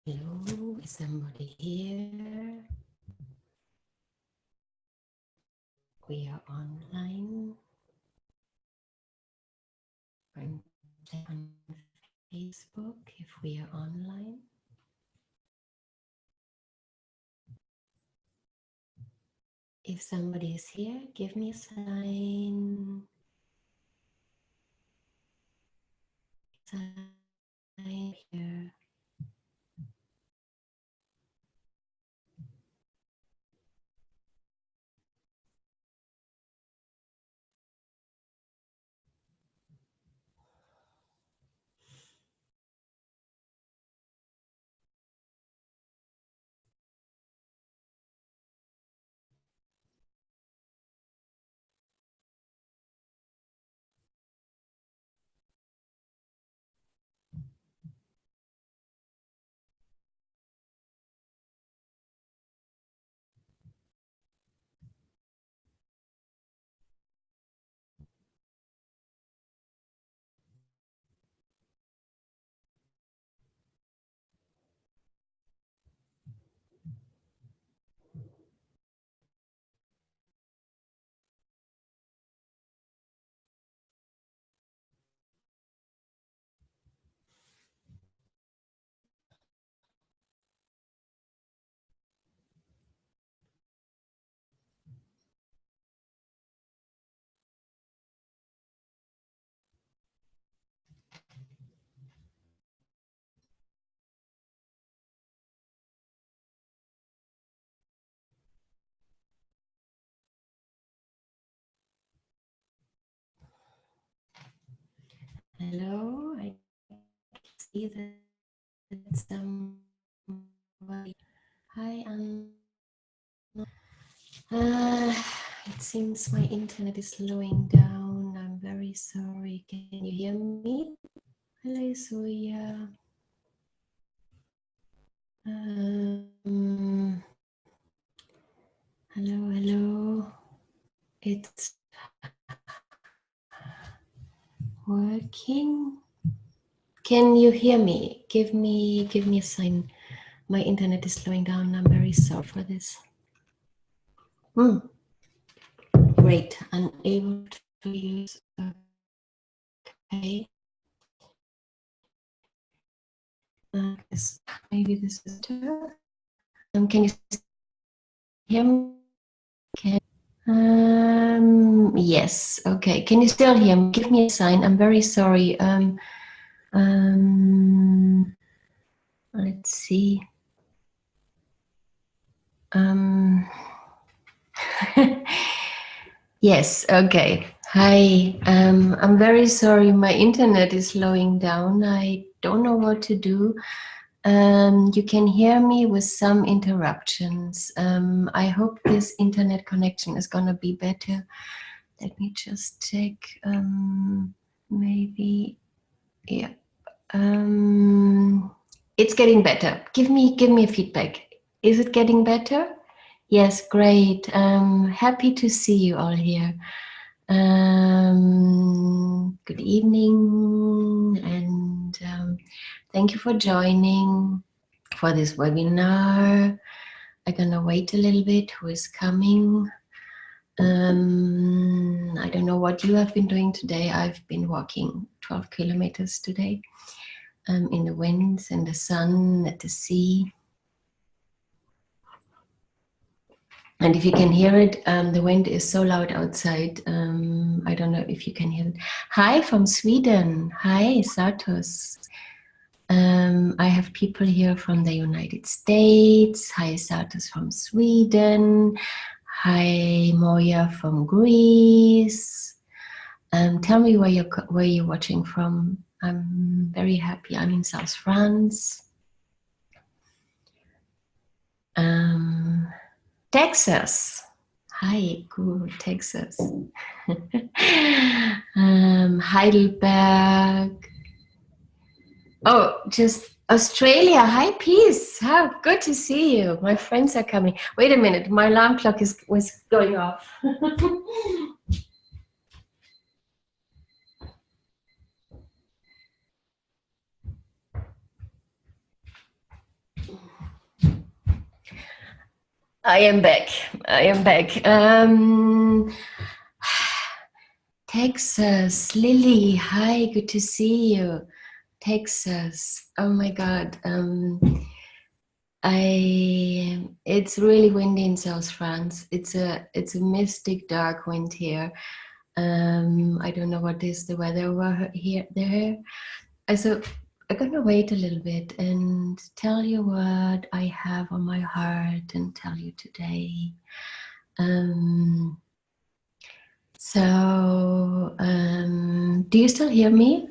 Hello, is somebody here? We are online. I'm on Facebook if we are online. If somebody is here, give me a sign. Sign here. Hello, I see that somebody. Hi, Anna. It seems my internet is slowing down. I'm very sorry. Can you hear me? Hello, Soya. Hello. It's working. Can you hear me? Give me a sign. My internet is slowing down. I'm very sorry for this. Great. Unable to use. Okay. Maybe this is better. Can you hear me? Yes. Okay. Can you still hear me? Give me a sign. I'm very sorry. Let's see. Yes. Okay. Hi. I'm very sorry. My internet is slowing down. I don't know what to do. You can hear me with some interruptions. I hope this internet connection is gonna be better. Let me just check. Maybe, yeah. It's getting better. Give me a feedback. Is it getting better? Yes, great. Happy to see you all here. Good evening, and thank you for joining for this webinar. I'm gonna wait a little bit. Who is coming? I don't know what you have been doing today. I've been walking 12 kilometers today, in the winds, in the sun, at the sea. And if you can hear it, the wind is so loud outside. I don't know if you can hear it. Hi from Sweden. Hi, Satos. I have people here from the United States. Hi, Satos from Sweden. Hi, Moya from Greece. Tell me where you're watching from. I'm very happy. I'm in South France. Texas. Hi, cool, Texas. Heidelberg. Oh, just Australia. Hi, peace. How good to see you. My friends are coming. Wait a minute, my alarm clock was going off. I am back. I am back. Texas, Lily, hi, good to see you. Texas, oh my God. It's really windy in South France. It's a mystic dark wind here. I don't know what is the weather over here there. So I'm gonna wait a little bit and tell you what I have on my heart and tell you today. Do you still hear me?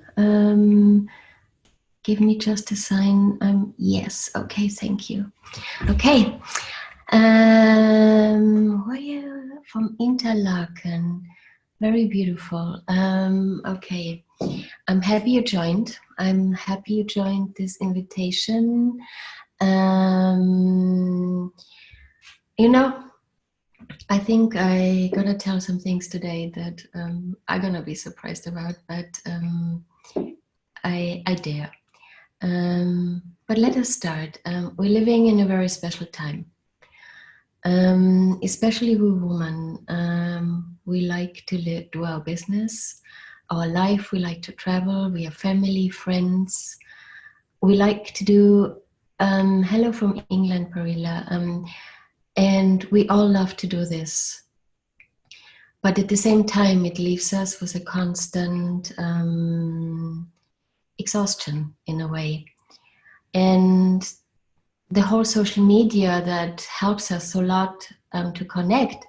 Give me just a sign. Yes. Okay. Thank you. Okay. Where are you? From Interlaken. Very beautiful. Okay. I'm happy you joined. I'm happy you joined this invitation. You know, I think I gotta tell some things today that I'm gonna be surprised about, but I dare. But let us start. We're living in a very special time. Especially we women. We like to do our business, our life. We like to travel. We have family, friends. We like to do. Hello from England, Perilla. And we all love to do this. But at the same time, it leaves us with a constant exhaustion in a way. And the whole social media that helps us a lot to connect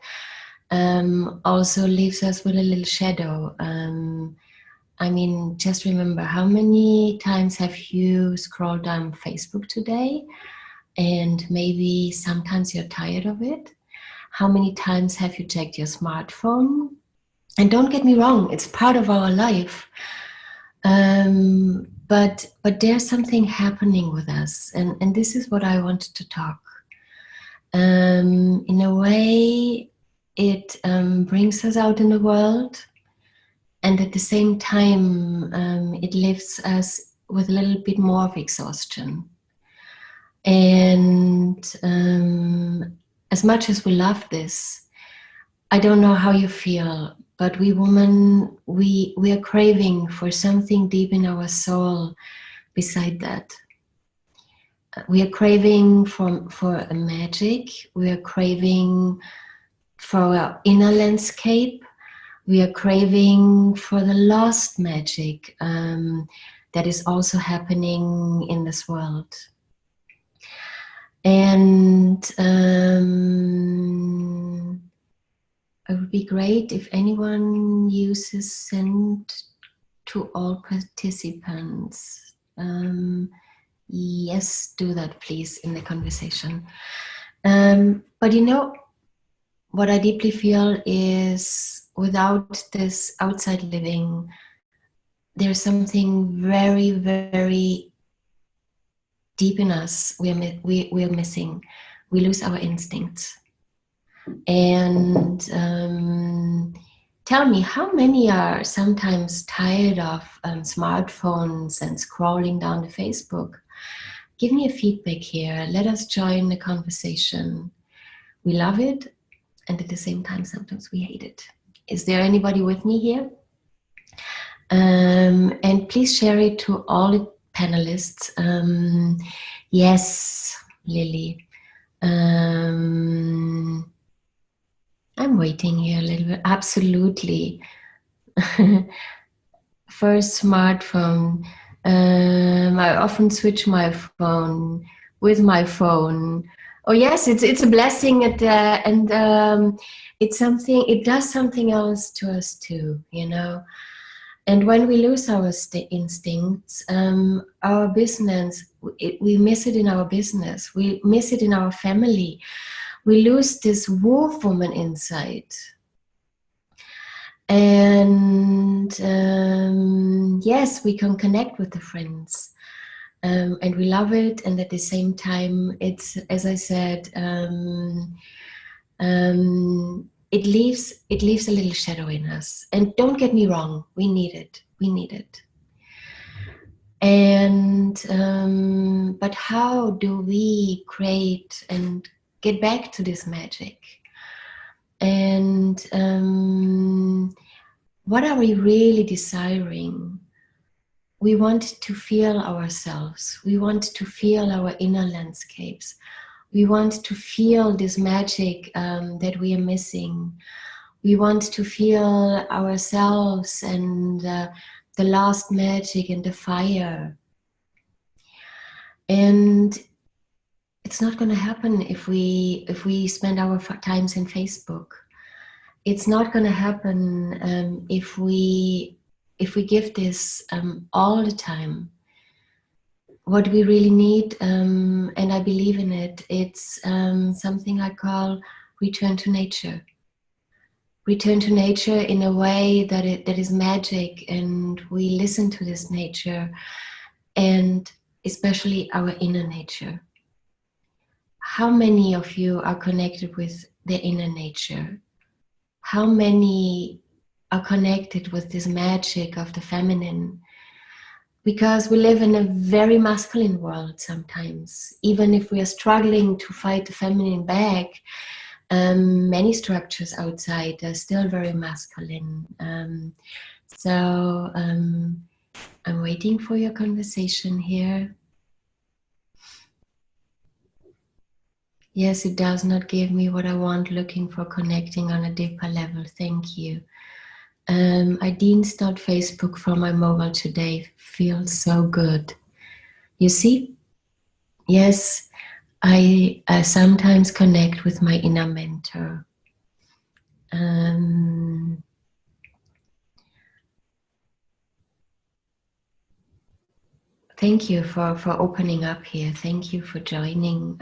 also leaves us with a little shadow. I mean, just remember, how many times have you scrolled down Facebook today? And maybe sometimes you're tired of it. How many times have you checked your smartphone? And don't get me wrong, it's part of our life. But there's something happening with us, and this is what I wanted to talk. In a way, it brings us out in the world, and at the same time, it leaves us with a little bit more of exhaustion. And as much as we love this, I don't know how you feel, but we women, we are craving for something deep in our soul beside that. We are craving for a magic. We are craving for our inner landscape. We are craving for the lost magic that is also happening in this world. And it would be great if anyone uses send to all participants. Yes, do that please in the conversation. But you know, what I deeply feel is without this outside living, there's something very, very deep in us we are missing. We lose our instincts. And tell me, how many are sometimes tired of smartphones and scrolling down the Facebook? Give me a feedback here. Let us join the conversation. We love it, and at the same time, sometimes we hate it. Is there anybody with me here? And please share it to all the panelists. Yes, Lily. I'm waiting here a little bit. Absolutely. First smartphone. I often switch my phone with my phone. Oh yes, it's a blessing, and it's something. It does something else to us too, you know. And when we lose our instincts, our business, we miss it in our business. We miss it in our family. We lose this wolf woman inside. And yes, we can connect with the friends. And we love it. And at the same time, it's, as I said, it leaves a little shadow in us. And don't get me wrong, we need it. We need it. And but how do we create and get back to this magic. And what are we really desiring? We want to feel ourselves. We want to feel our inner landscapes. We want to feel this magic that we are missing. We want to feel ourselves and the last magic and the fire. And it's not going to happen if we spend our times in Facebook. It's not going to happen if we give this all the time. What we really need, and I believe in it, it's something I call return to nature. Return to nature in a way that is magic, and we listen to this nature, and especially our inner nature. How many of you are connected with the inner nature? How many are connected with this magic of the feminine? Because we live in a very masculine world sometimes. Even if we are struggling to fight the feminine back, many structures outside are still very masculine. So I'm waiting for your conversation here. Yes, it does not give me what I want, looking for connecting on a deeper level. Thank you. I deinstalled Facebook from my mobile today. Feels so good. You see? Yes, I sometimes connect with my inner mentor. Thank you for opening up here. Thank you for joining.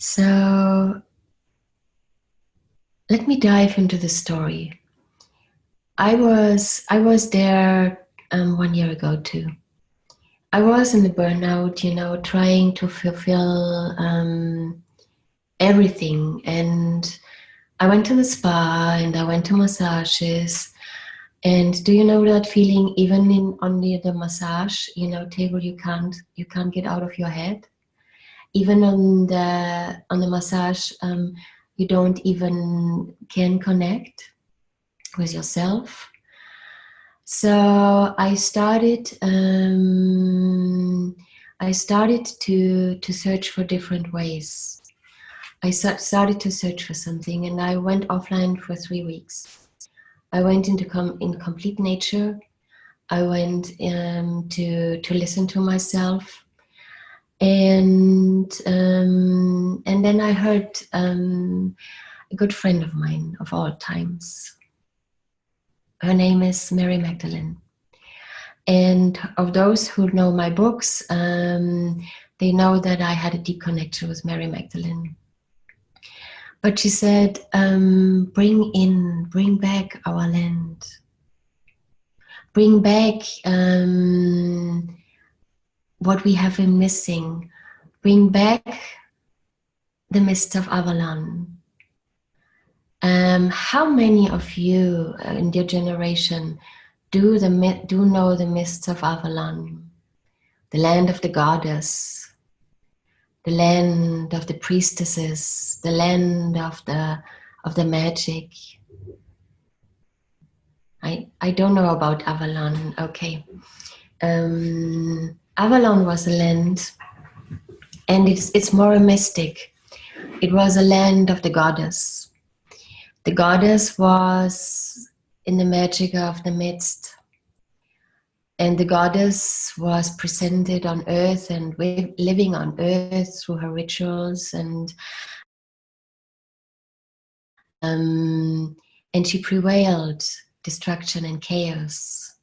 So let me dive into the story. I was there 1 year ago too. I was in the burnout, trying to fulfill everything, and I went to the spa and I went to massages. And do you know that feeling? Even on the massage, table, you can't get out of your head. Even on the massage, you don't even can connect with yourself. So I started to search for different ways. I started to search for something, and I went offline for 3 weeks. I went into in complete nature. I went to listen to myself, and then I heard a good friend of mine of all times. Her name is Mary Magdalene. And of those who know my books, they know that I had a deep connection with Mary Magdalene. But she said, bring back our land. Bring back what we have been missing. Bring back the mists of Avalon. How many of you in your generation do know the mists of Avalon, the land of the goddess, the land of the priestesses, the land of the magic? I don't know about Avalon. Okay, Avalon was a land, and it's more mystic. It was a land of the goddess. The goddess was in the magic of the midst, and the goddess was presented on earth and living on earth through her rituals, and she prevailed destruction and chaos.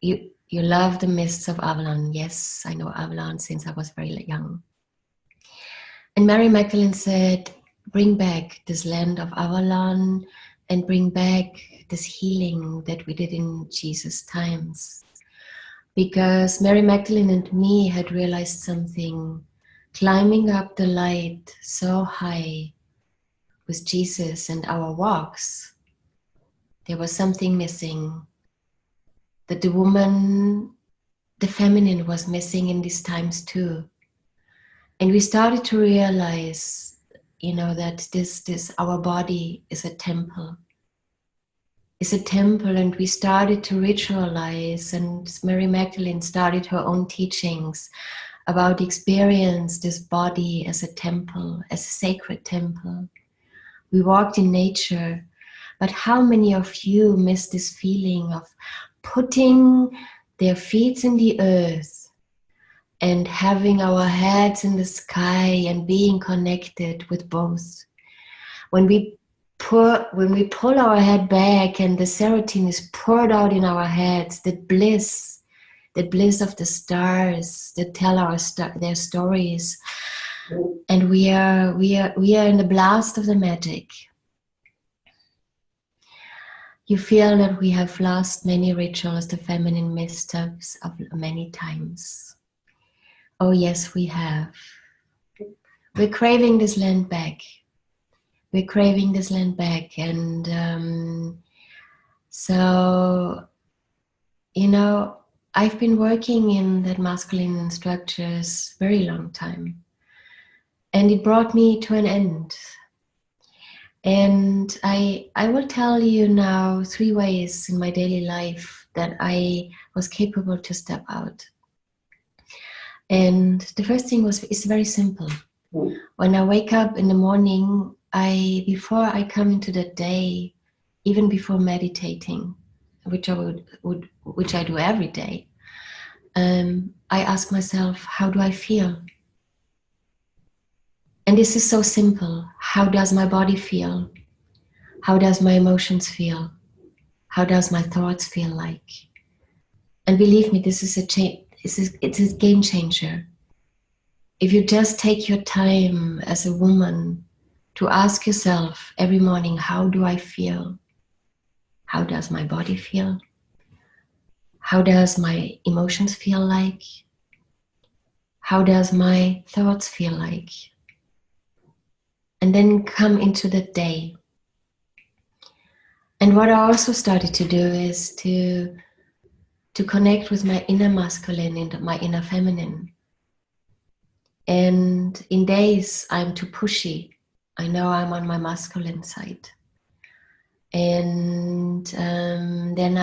You love the mists of Avalon. Yes, I know Avalon since I was very young. And Mary Magdalene said, bring back this land of Avalon and bring back this healing that we did in Jesus' times. Because Mary Magdalene and me had realized something. Climbing up the light so high with Jesus and our walks, there was something missing. That the woman, the feminine, was missing in these times too. And we started to realize, you know, that our body is a temple. It's a temple, and we started to ritualize, and Mary Magdalene started her own teachings about experience this body as a temple, as a sacred temple. We walked in nature, but how many of you miss this feeling of putting their feet in the earth and having our heads in the sky and being connected with both? When we pull our head back and the serotonin is poured out in our heads, that bliss of the stars that tell their stories, and we are in the blast of the magic. You feel that we have lost many rituals, the feminine missteps of many times. Oh yes, we have. We're craving this land back. We're craving this land back, and so, you know, I've been working in that masculine structures very long time, and it brought me to an end. And I will tell you now 3 ways in my daily life that I was capable to step out. And the first thing is very simple. When I wake up in the morning, before I come into the day, even before meditating, which I do every day, I ask myself, how do I feel? And this is so simple. How does my body feel? How does my emotions feel? How does my thoughts feel like? And believe me, this is it's a game changer. If you just take your time as a woman to ask yourself every morning, how do I feel? How does my body feel? How does my emotions feel like? How does my thoughts feel like? And then come into the day. And what I also started to do is to connect with my inner masculine and my inner feminine. And in days I'm too pushy. I know I'm on my masculine side. And then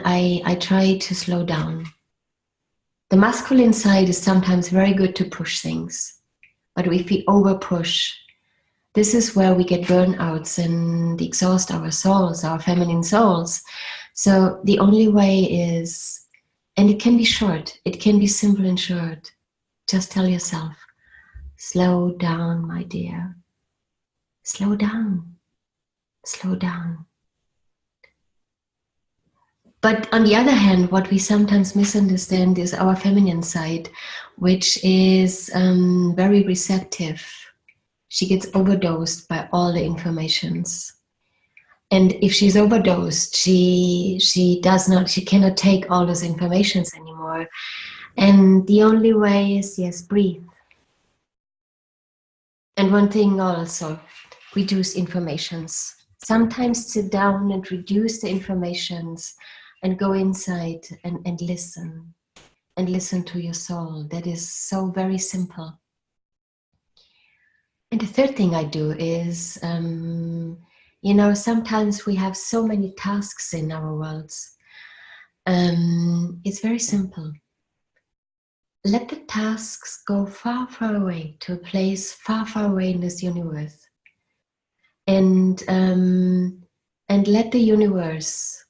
I try to slow down. The masculine side is sometimes very good to push things. But if we over push, this is where we get burnouts and exhaust our souls, our feminine souls. So the only way is, and it can be short, it can be simple and short. Just tell yourself, slow down, my dear. Slow down. Slow down. But on the other hand, what we sometimes misunderstand is our feminine side, which is very receptive. She gets overdosed by all the informations. And if she's overdosed, she cannot take all those informations anymore. And the only way is, yes, breathe. And one thing also, reduce informations. Sometimes sit down and reduce the informations and go inside and listen to your soul. That is so very simple. And the third thing I do is, you know, sometimes we have so many tasks in our worlds. It's very simple. Let the tasks go far, far away to a place far, far away in this universe. And let the universe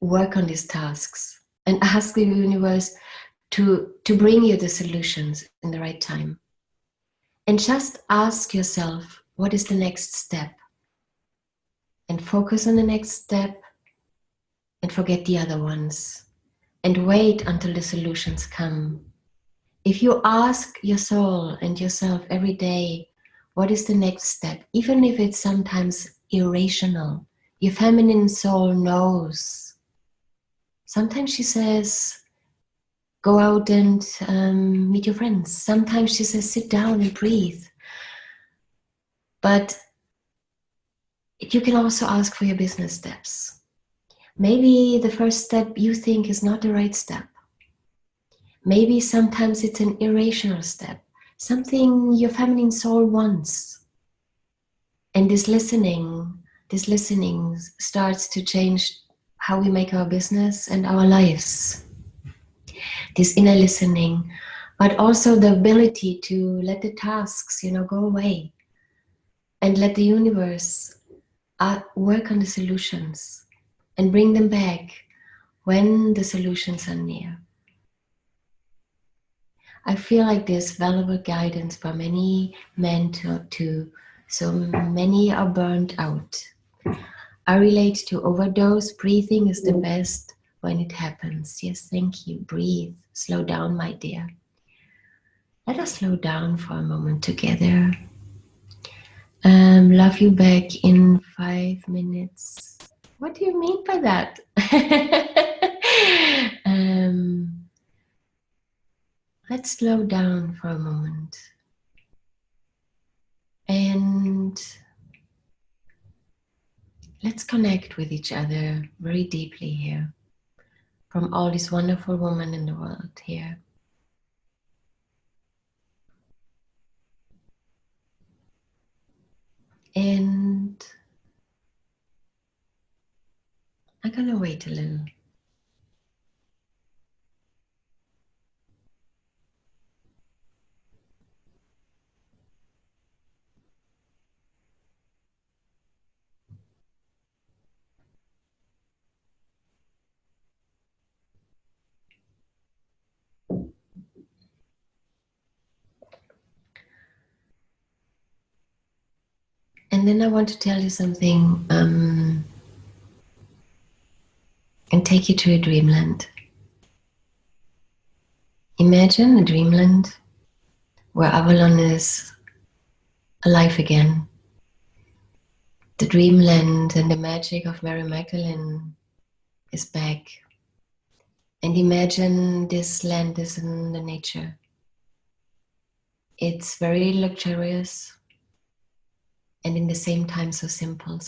work on these tasks and ask the universe to bring you the solutions in the right time. And just ask yourself, what is the next step? And focus on the next step and forget the other ones. And wait until the solutions come. If you ask your soul and yourself every day, what is the next step? Even if it's sometimes irrational, your feminine soul knows. Sometimes she says, go out and meet your friends. Sometimes she says, sit down and breathe. But you can also ask for your business steps. Maybe the first step you think is not the right step. Maybe sometimes it's an irrational step, something your feminine soul wants. And this listening starts to change how we make our business and our lives. This inner listening, but also the ability to let the tasks, go away and let the universe work on the solutions and bring them back when the solutions are near. I feel like there's valuable guidance for many men too. So many are burnt out. I relate to overdose. Breathing is the best when it happens. Yes, thank you. Breathe. Slow down, my dear. Let us slow down for a moment together. Love you back in 5 minutes. What do you mean by that? Let's slow down for a moment. And let's connect with each other very deeply here. From all these wonderful women in the world here. And I'm gonna wait a little. And then I want to tell you something and take you to a dreamland. Imagine a dreamland where Avalon is alive again. The dreamland and the magic of Mary Magdalene is back. And imagine this land is in the nature. It's very luxurious and in the same time so simple.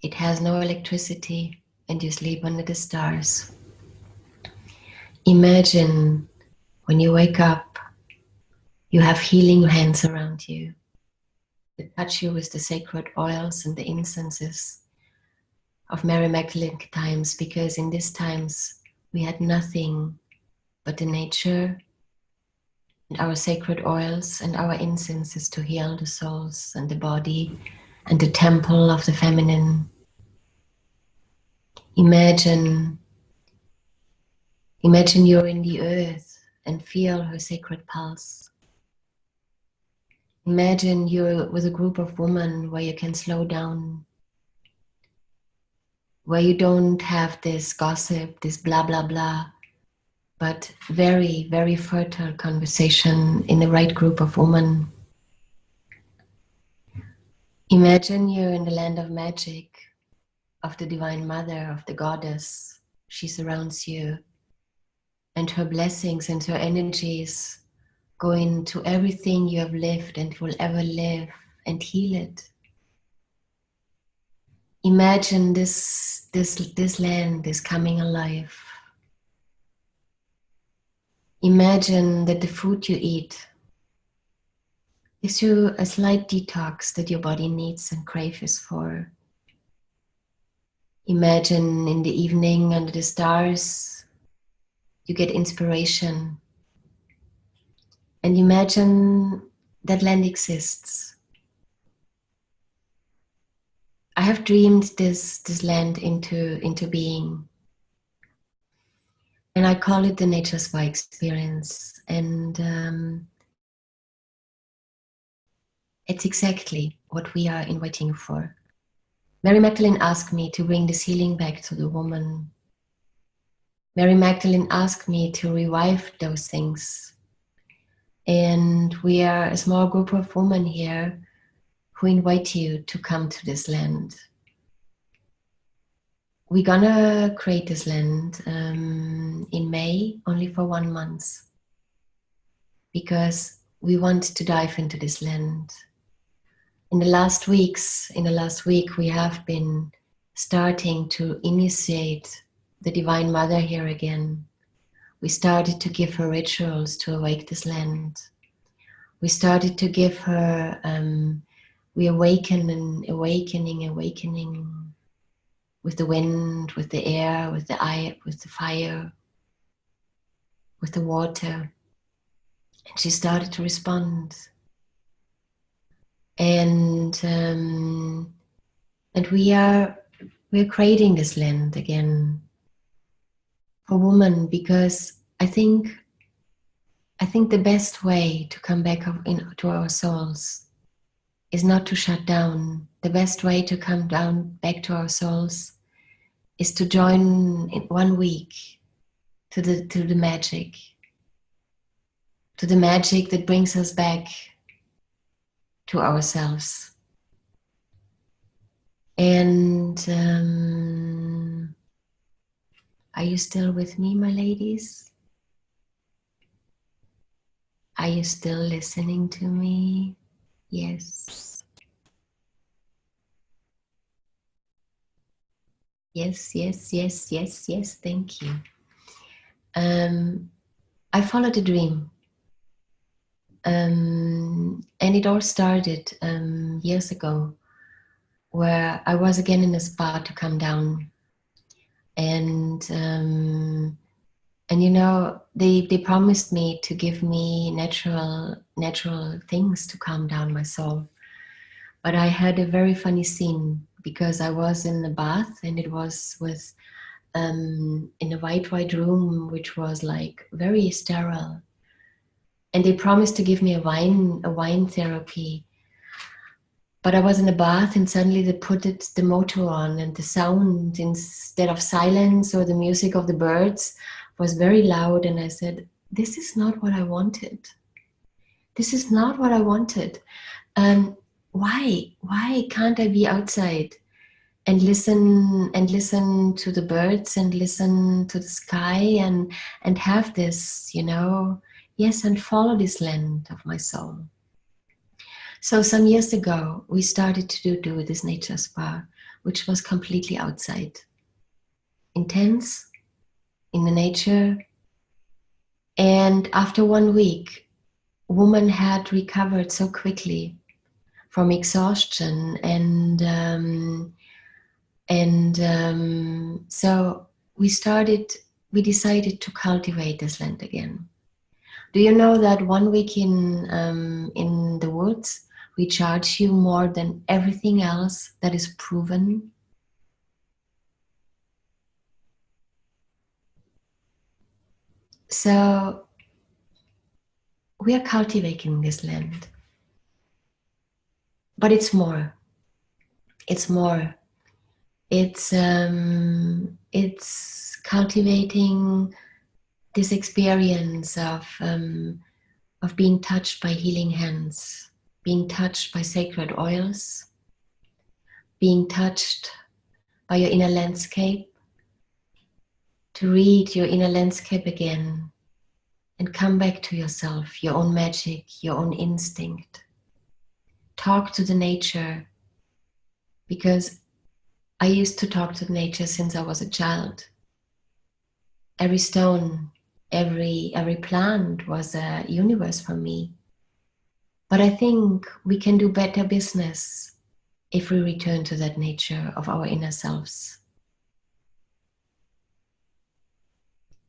It has no electricity and you sleep under the stars. Imagine when you wake up, you have healing hands around you that touch you with the sacred oils and the incenses of Mary Magdalene times, because in these times we had nothing but the nature and our sacred oils and our incenses to heal the souls and the body and the temple of the feminine. Imagine you're in the earth and feel her sacred pulse. Imagine you're with a group of women where you can slow down, where you don't have this gossip, this blah, blah, blah, but very, very fertile conversation in the right group of women. Imagine you're in the land of magic, of the Divine Mother, of the Goddess. She surrounds you, and her blessings and her energies go into everything you have lived and will ever live and heal it. Imagine this land is coming alive. Imagine that the food you eat gives you a slight detox that your body needs and craves for. Imagine in the evening under the stars, you get inspiration. And imagine that land exists. I have dreamed this land into being. And I call it the Nature Spa experience. And it's exactly what we are inviting for. Mary Magdalene asked me to bring this healing back to the woman. Mary Magdalene asked me to revive those things. And we are a small group of women here who invite you to come to this land. We're gonna create this land in May, only for 1 month, because we want to dive into this land. In the last week, we have been starting to initiate the Divine Mother here again. We started to give her rituals to awake this land. We started to give her, we awaken and awakening with the wind, with the air, with the fire, with the water. And she started to respond. And we're creating this land again for women, because I think the best way to come back to our souls is not to shut down. The best way to come down back to our souls is to join in 1 week to the magic that brings us back to ourselves. And are you still with me, my ladies? Are you still listening to me? Yes. Yes, yes, yes, yes, yes, thank you. I followed a dream. And it all started years ago, where I was again in a spa to come down. And you know, they promised me to give me natural things to calm down my soul. But I had a very funny scene, because I was in the bath, and it was with in a white room, which was like very sterile. And they promised to give me a wine therapy. But I was in a bath, and suddenly they put the motor on, and the sound, instead of silence or the music of the birds, was very loud. And I said, this is not what I wanted. This is not what I wanted. Why can't I be outside and listen to the birds and listen to the sky and have this, you know, yes, and follow this land of my soul. So some years ago, we started to do this nature spa, which was completely outside, intense in the nature. And after 1 week, woman had recovered so quickly from exhaustion, so we decided to cultivate this land again. Do you know that 1 week in the woods, we charge you more than everything else that is proven? So we are cultivating this land. But it's more. It's more. It's cultivating this experience of being touched by healing hands, being touched by sacred oils, being touched by your inner landscape, to read your inner landscape again and come back to yourself, your own magic, your own instinct. Talk to the nature, because I used to talk to nature since I was a child. Every stone, every plant was a universe for me. But I think we can do better business if we return to that nature of our inner selves.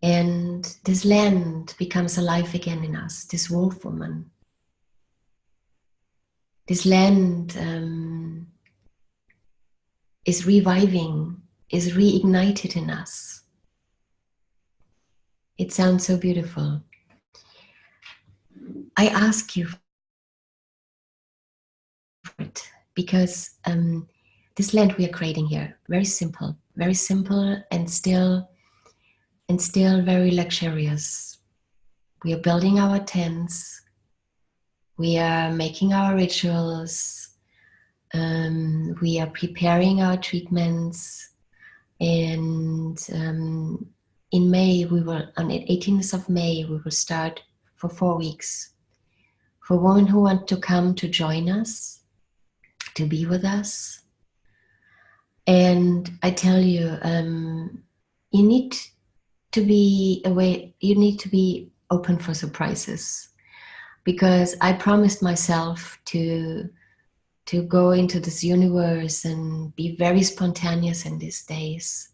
And this land becomes alive again in us, this wolf woman. This land is reviving, is reignited in us. It sounds so beautiful. I ask you for it, because this land we are creating here, very simple and still very luxurious. We are building our tents, we are making our rituals, we are preparing our treatments, and in May, on the 18th of May, we will start for 4 weeks. For women who want to come to join us, to be with us. And I tell you, you need to be away, you need to be open for surprises, because I promised myself to go into this universe and be very spontaneous in these days.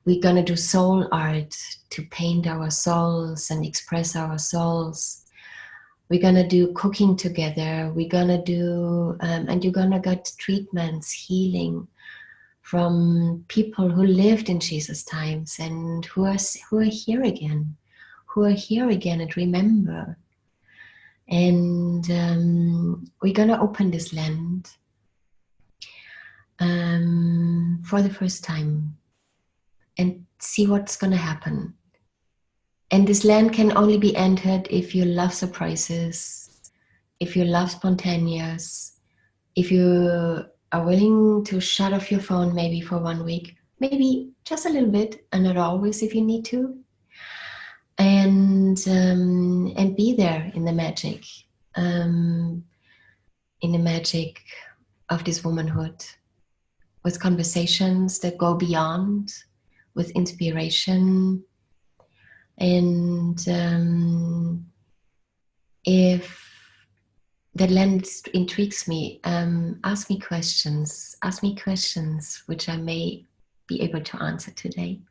We're gonna do soul art to paint our souls and express our souls. We're gonna do cooking together. We're gonna do, and you're gonna get treatments, healing from people who lived in Jesus' times and who are here again, and remember. And we're gonna open this land for the first time and see what's gonna happen. And this land can only be entered if you love surprises, if you love spontaneous, if you are willing to shut off your phone maybe for 1 week, maybe just a little bit, and not always if you need to, and be there in the magic, of this womanhood, with conversations that go beyond, with inspiration. And if that land intrigues me, ask me questions which I may be able to answer today.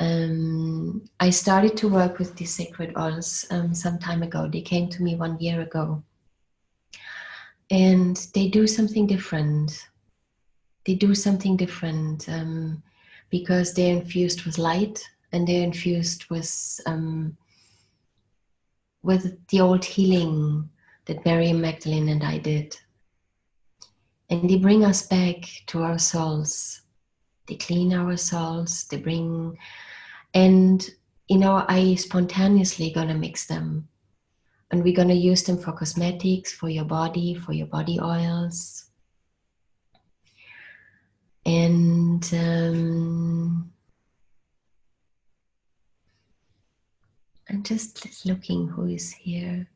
I started to work with these sacred oils some time ago. They came to me 1 year ago, and they do something different. Because they're infused with light, and they're infused with the old healing that Mary and Magdalene and I did. And they bring us back to our souls. They clean our souls, they bring, and I spontaneously gonna mix them. And we're gonna use them for cosmetics, for your body oils. And I'm just looking who is here.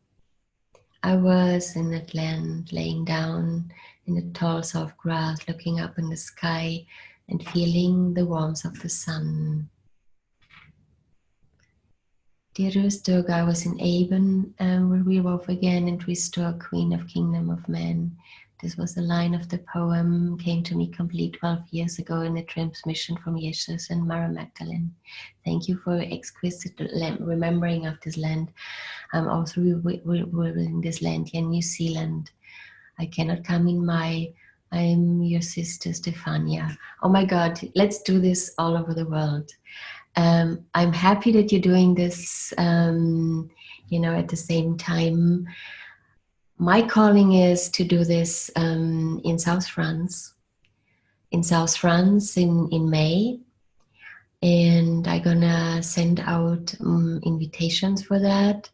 I was in that land, laying down in the tall soft grass, looking up in the sky and feeling the warmth of the sun. Dearest Durga, I was in Avon, where we wove again and restore Queen of Kingdom of Men. This was a line of the poem, came to me complete 12 years ago in a transmission from Jesus and Mara Magdalene. Thank you for exquisite remembering of this land. I'm also in this land here in New Zealand. I cannot come in I'm your sister Stefania. Oh my God, let's do this all over the world. I'm happy that you're doing this, at the same time. My calling is to do this in South France. In May. And I'm gonna send out invitations for that.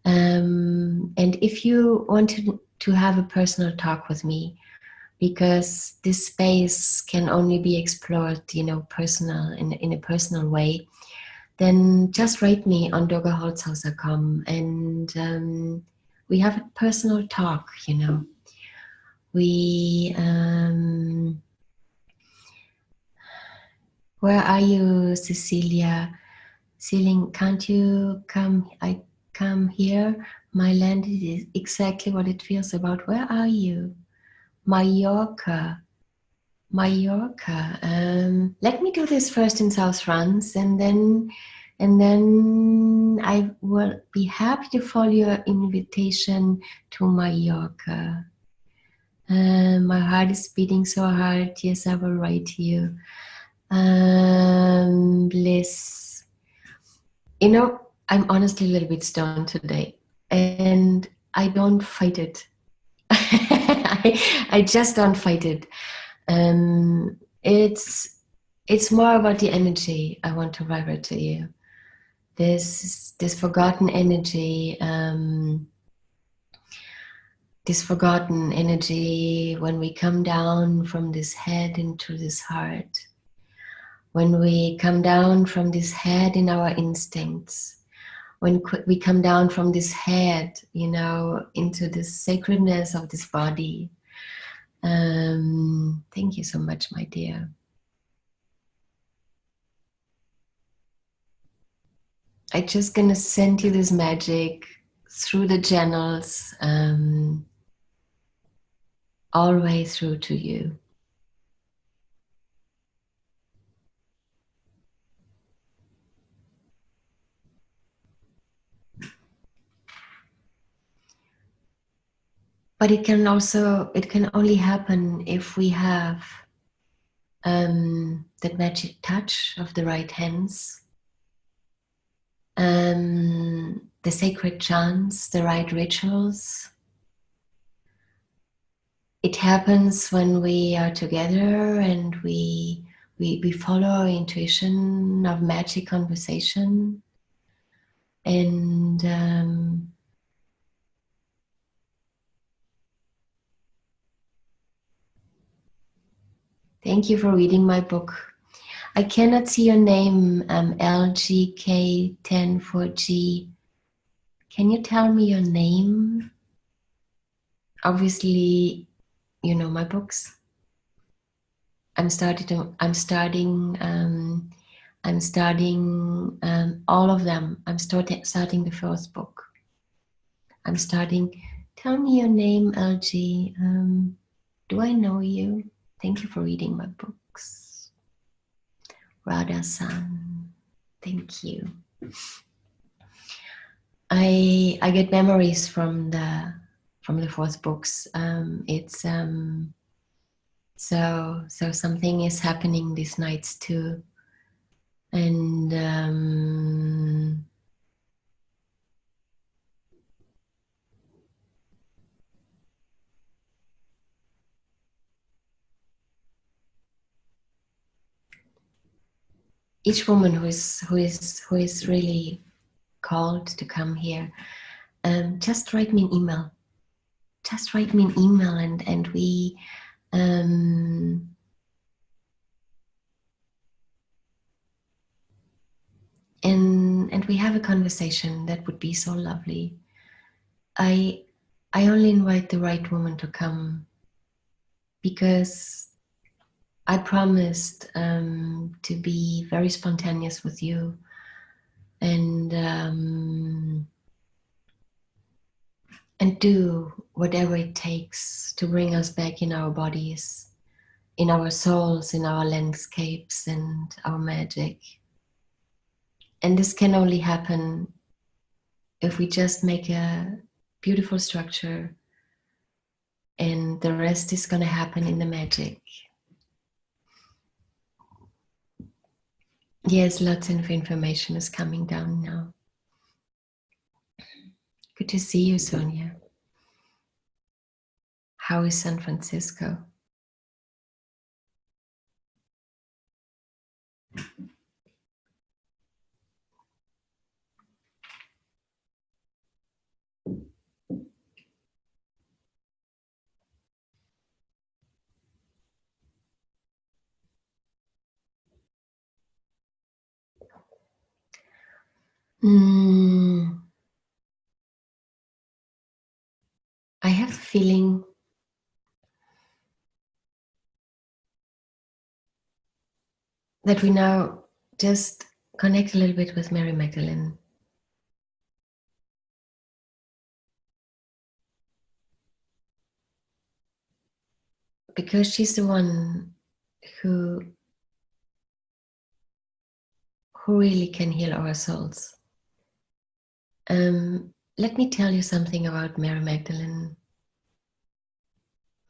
And if you want to have a personal talk with me, because this space can only be explored, in a personal way, then just write me on durgaholzhaus.com and we have a personal talk, We, where are you, Cecilia? Celine, can't you come? I come here. My land is exactly what it feels about. Where are you? Mallorca. Let me do this first in South France, and then I will be happy to follow your invitation to Mallorca. My heart is beating so hard. Yes, I will write to you. Bliss. I'm honestly a little bit stoned today, and I don't fight it. I just don't fight it. It's more about the energy I want to vibrate to you. This forgotten energy, when we come down from this head into this heart, when we come down from this head in our instincts, when we come down from this head, into the sacredness of this body. Thank you so much, my dear. I'm just gonna send you this magic through the channels, all the way through to you. But it can only happen if we have that magic touch of the right hands, the sacred chants, the right rituals. It happens when we are together and we follow our intuition of magic conversation. And thank you for reading my book. I cannot see your name, LGK104G. Can you tell me your name? Obviously, you know my books. I'm starting all of them. I'm starting the first book. I'm starting. Tell me your name, LG. Do I know you? Thank you for reading my books. Radha-san, thank you. I get memories from the fourth books. It's so something is happening these nights too, and each woman who is really called to come here, just write me an email. Just write me an email, and we and we have a conversation. That would be so lovely. I only invite the right woman to come because I promised to be very spontaneous with you, and do whatever it takes to bring us back in our bodies, in our souls, in our landscapes and our magic. And this can only happen if we just make a beautiful structure, and the rest is going to happen in the magic. Yes, lots of information is coming down now. Good to see you, Sonia. How is San Francisco? I have the feeling that we now just connect a little bit with Mary Magdalene. Because she's the one who really can heal our souls. Let me tell you something about Mary Magdalene.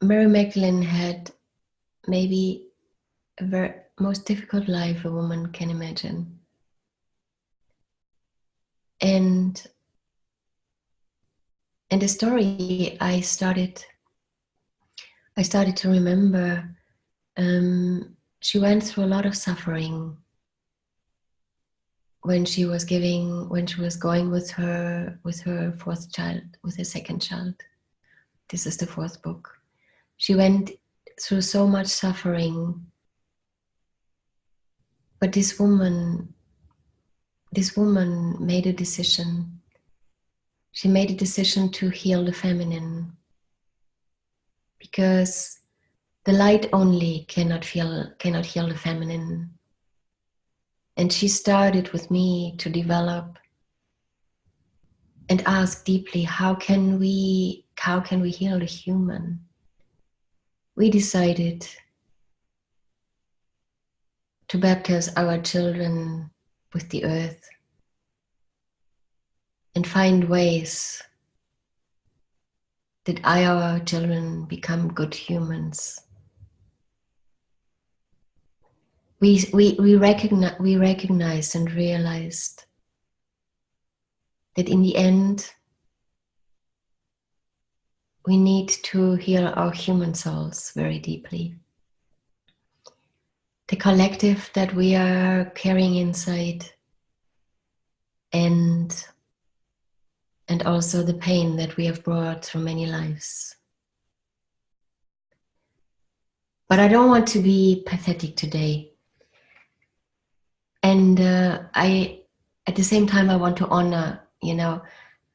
Mary Magdalene had maybe a very most difficult life a woman can imagine. And the story I started to remember, she went through a lot of suffering when she was going with her fourth child, with her second child. This is the fourth book. She went through so much suffering, but this woman made a decision. She made a decision to heal the feminine, because the light only cannot heal the feminine. And she started with me to develop and ask deeply, how can we heal the human? We decided to baptize our children with the earth and find ways that our children become good humans. We recognized and realized that in the end, we need to heal our human souls very deeply. The collective that we are carrying inside, and also the pain that we have brought through many lives. But I don't want to be pathetic today. And at the same time, I want to honor,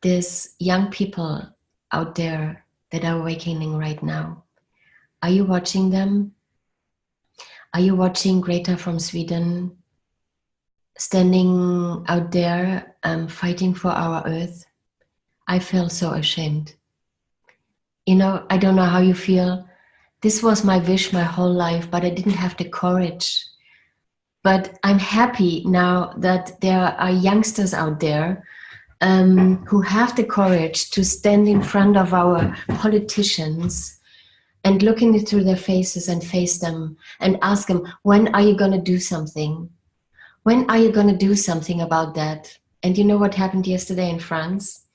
these young people out there that are awakening right now. Are you watching them? Are you watching Greta from Sweden standing out there fighting for our earth? I feel so ashamed. I don't know how you feel. This was my wish my whole life, but I didn't have the courage. But I'm happy now that there are youngsters out there who have the courage to stand in front of our politicians and looking into their faces and face them and ask them, when are you going to do something? When are you going to do something about that? And you know what happened yesterday in France?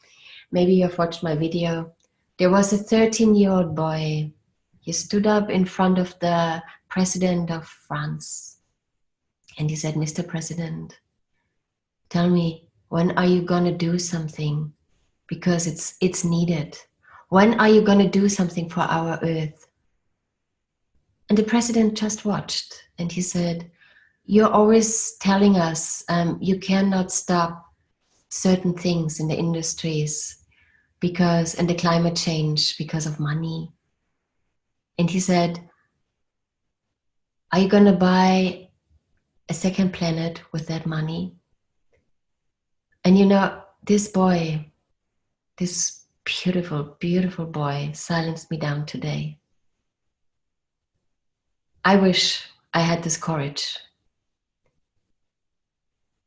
Maybe you've watched my video. There was a 13-year-old boy. He stood up in front of the president of France. And he said, Mr. President, tell me, when are you going to do something? Because it's needed. When are you going to do something for our earth? And the president just watched and he said, you're always telling us you cannot stop certain things in the industries and the climate change because of money. And he said, are you going to buy a second planet with that money? And this boy, this beautiful, beautiful boy silenced me down today. I wish I had this courage.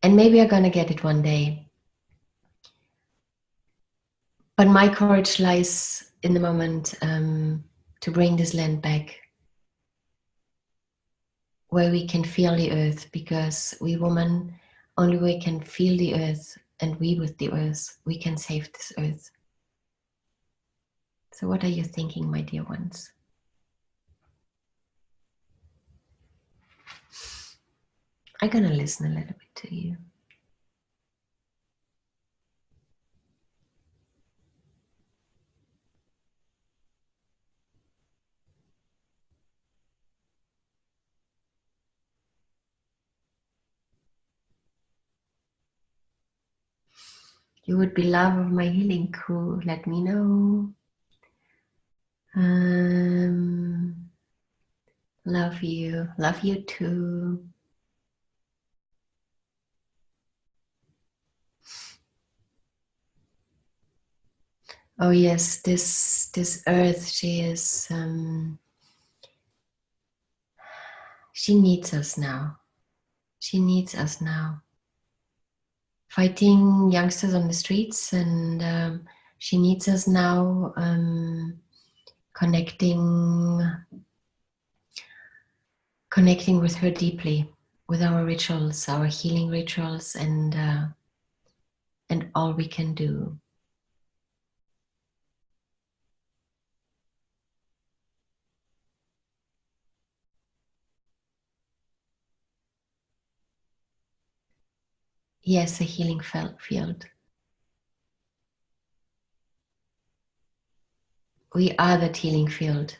And maybe I'm going to get it one day. But my courage lies in the moment to bring this land back where we can feel the earth, because we women, only we can feel the earth, and we with the earth, we can save this earth. So what are you thinking, my dear ones? I'm going to listen a little bit to you. You would be love of my healing crew, let me know. Love you too. Oh yes, this earth, she is, she needs us now. She needs us now. Fighting youngsters on the streets, and she needs us now, connecting with her deeply, with our rituals, our healing rituals, and all we can do. Yes, a healing field. We are that healing field.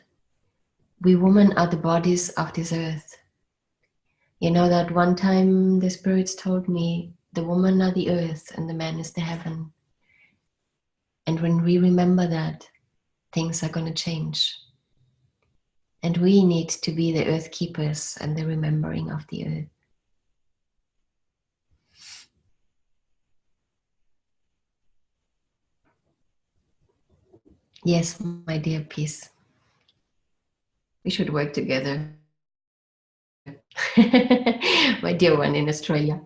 We women are the bodies of this earth. You know that one time the spirits told me, the woman are the earth and the man is the heaven. And when we remember that, things are going to change. And we need to be the earth keepers and the remembering of the earth. Yes, my dear, peace. We should work together. My dear one in Australia.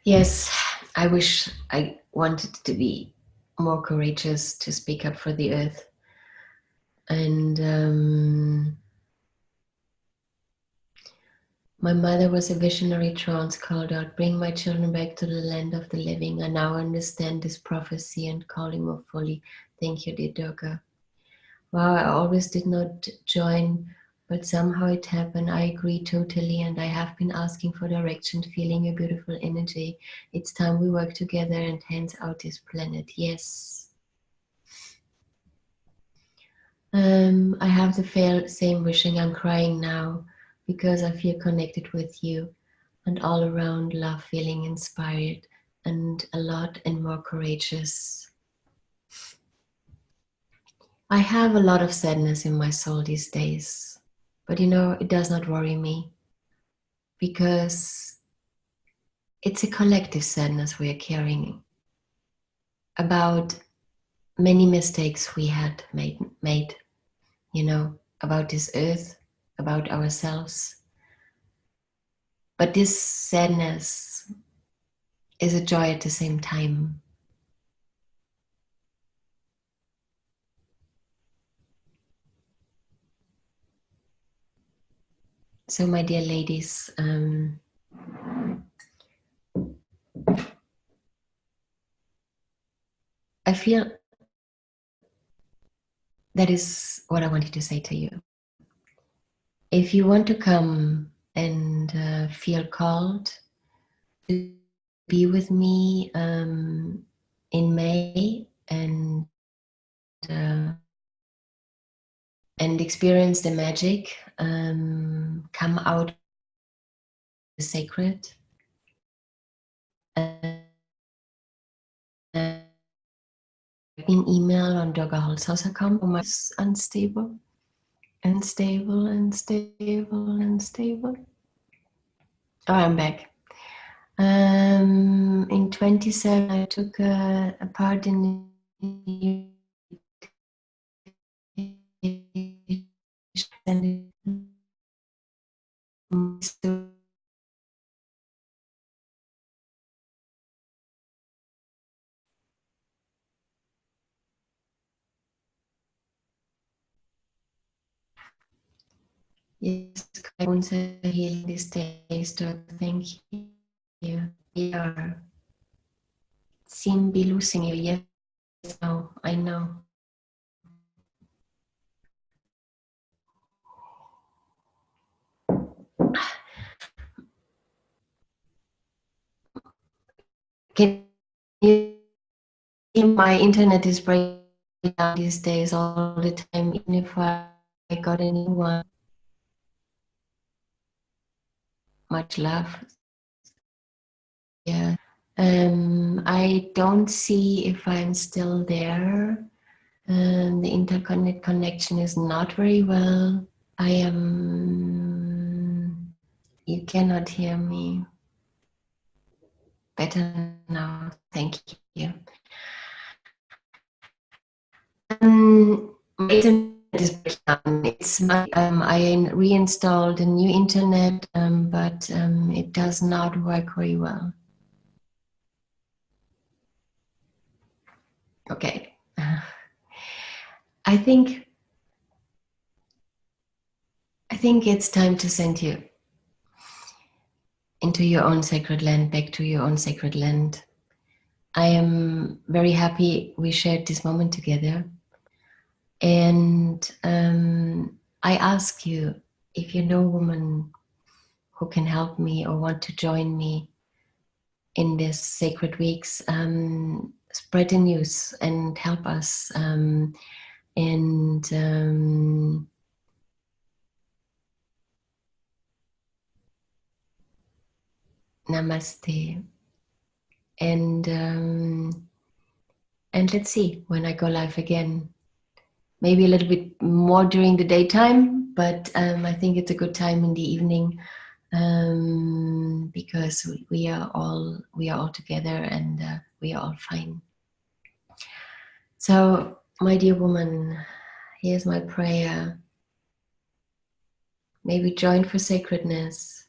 Yes, I wish I wanted to be more courageous to speak up for the earth. And my mother was a visionary trance called out, bring my children back to the land of the living. I now understand this prophecy and calling more fully. Thank you, dear Durga. Wow, I always did not join, but somehow it happened. I agree totally, and I have been asking for direction, feeling a beautiful energy. It's time we work together and hands out this planet. Yes. I have the same wishing. I'm crying now because I feel connected with you and all around love, feeling inspired and a lot and more courageous. I have a lot of sadness in my soul these days, but it does not worry me because it's a collective sadness we are carrying about many mistakes we had made, about this earth, about ourselves. But this sadness is a joy at the same time. So, my dear ladies, I feel that is what I wanted to say to you. If you want to come and feel called to be with me in May and experience the magic, come out the sacred. An email on durgaholzhauser.com. My unstable. Oh, I'm back. In 27, I took a part in yes, wounds are healing these days. Thank you. We are seem be losing you. Yes, no, I know. Can you see my internet is breaking down these days all the time, even if I got a new one. Much love. Yeah. I don't see if I'm still there. The internet connection is not very well. You cannot hear me. Better now, thank you. My internet is breaking down. It's I reinstalled a new internet, but it does not work very well. Okay. I think it's time to send you into your own sacred land, back to your own sacred land. I am very happy we shared this moment together. And I ask you, if you know a woman who can help me or want to join me in this sacred weeks, spread the news and help us. Namaste. And let's see when I go live again. Maybe a little bit more during the daytime, but I think it's a good time in the evening because we are all together, and we are all fine. So, my dear woman, here's my prayer. May we join for sacredness.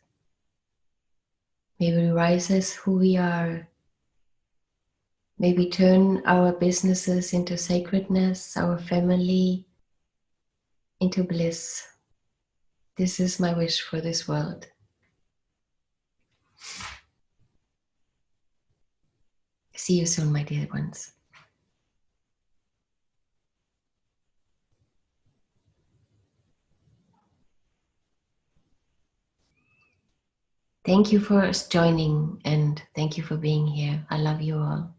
May we rise as who we are. May we turn our businesses into sacredness, our family into bliss. This is my wish for this world. See you soon, my dear ones. Thank you for joining, and thank you for being here. I love you all.